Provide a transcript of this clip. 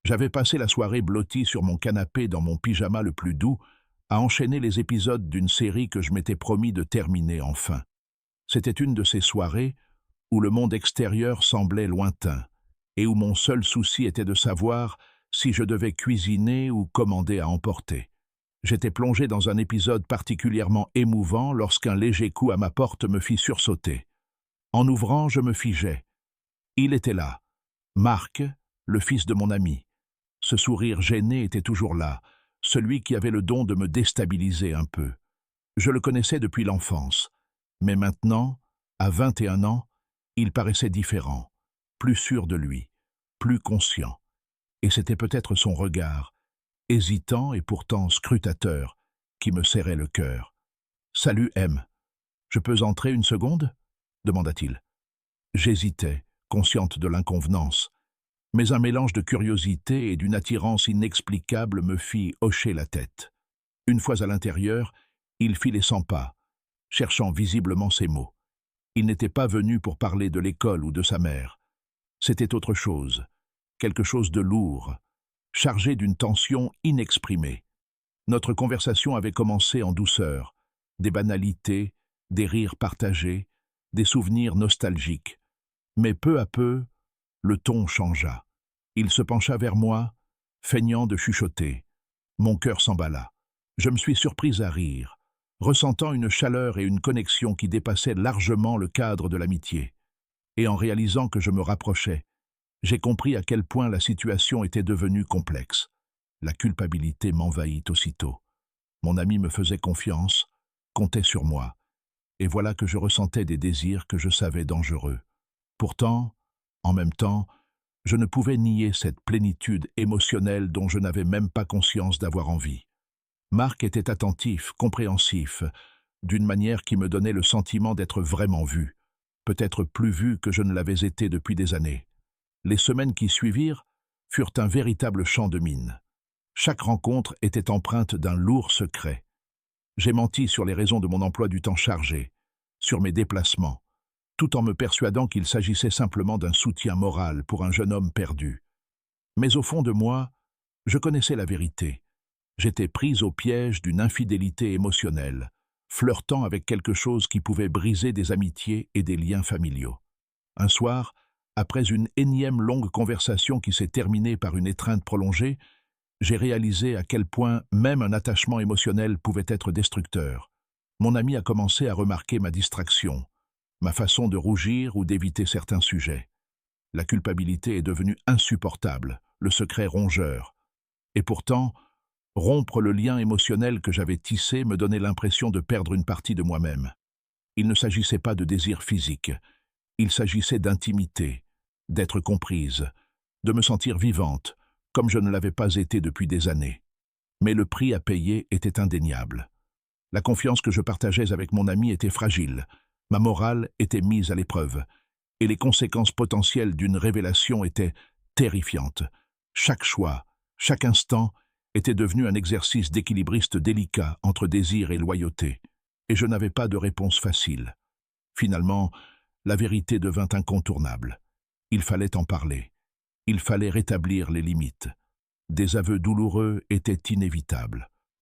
J'avais passé la soirée blotti sur mon canapé dans mon pyjama le plus doux, à enchaîner les épisodes d'une série que je m'étais promis de terminer enfin. C'était une de ces soirées où le monde extérieur semblait lointain, et où mon seul souci était de savoir si je devais cuisiner ou commander à emporter. J'étais plongé dans un épisode particulièrement émouvant lorsqu'un léger coup à ma porte me fit sursauter. En ouvrant, je me figeai. Il était là, Marc, le fils de mon ami. Ce sourire gêné était toujours là, celui qui avait le don de me déstabiliser un peu. Je le connaissais depuis l'enfance, mais maintenant, à 21 ans, il paraissait différent, plus sûr de lui, plus conscient. Et c'était peut-être son regard, hésitant et pourtant scrutateur, qui me serrait le cœur. « Salut, M. Je peux entrer une seconde ?» demanda-t-il. J'hésitais, consciente de l'inconvenance, mais un mélange de curiosité et d'une attirance inexplicable me fit hocher la tête. Une fois à l'intérieur, il fit les 100 pas, cherchant visiblement ses mots. Il n'était pas venu pour parler de l'école ou de sa mère. C'était autre chose, quelque chose de lourd, chargé d'une tension inexprimée. Notre conversation avait commencé en douceur, des banalités, des rires partagés, des souvenirs nostalgiques. Mais peu à peu, le ton changea. Il se pencha vers moi, feignant de chuchoter. Mon cœur s'emballa. Je me suis surprise à rire, ressentant une chaleur et une connexion qui dépassaient largement le cadre de l'amitié. Et en réalisant que je me rapprochais, j'ai compris à quel point la situation était devenue complexe. La culpabilité m'envahit aussitôt. Mon ami me faisait confiance, comptait sur moi, et voilà que je ressentais des désirs que je savais dangereux. Pourtant, en même temps, je ne pouvais nier cette plénitude émotionnelle dont je n'avais même pas conscience d'avoir envie. Marc était attentif, compréhensif, d'une manière qui me donnait le sentiment d'être vraiment vu, peut-être plus vu que je ne l'avais été depuis des années. Les semaines qui suivirent furent un véritable champ de mine. Chaque rencontre était empreinte d'un lourd secret. J'ai menti sur les raisons de mon emploi du temps chargé, sur mes déplacements, tout en me persuadant qu'il s'agissait simplement d'un soutien moral pour un jeune homme perdu. Mais au fond de moi, je connaissais la vérité. J'étais prise au piège d'une infidélité émotionnelle, flirtant avec quelque chose qui pouvait briser des amitiés et des liens familiaux. Un soir, après une énième longue conversation qui s'est terminée par une étreinte prolongée, j'ai réalisé à quel point même un attachement émotionnel pouvait être destructeur. Mon ami a commencé à remarquer ma distraction, ma façon de rougir ou d'éviter certains sujets. La culpabilité est devenue insupportable, le secret rongeur. Et pourtant, rompre le lien émotionnel que j'avais tissé me donnait l'impression de perdre une partie de moi-même. Il ne s'agissait pas de désir physique, il s'agissait d'intimité, d'être comprise, de me sentir vivante, comme je ne l'avais pas été depuis des années. Mais le prix à payer était indéniable. La confiance que je partageais avec mon ami était fragile, ma morale était mise à l'épreuve, et les conséquences potentielles d'une révélation étaient terrifiantes. Chaque choix, chaque instant, était devenu un exercice d'équilibriste délicat entre désir et loyauté, et je n'avais pas de réponse facile. Finalement, la vérité devint incontournable. Il fallait en parler. Il fallait rétablir les limites. Des aveux douloureux étaient inévitables.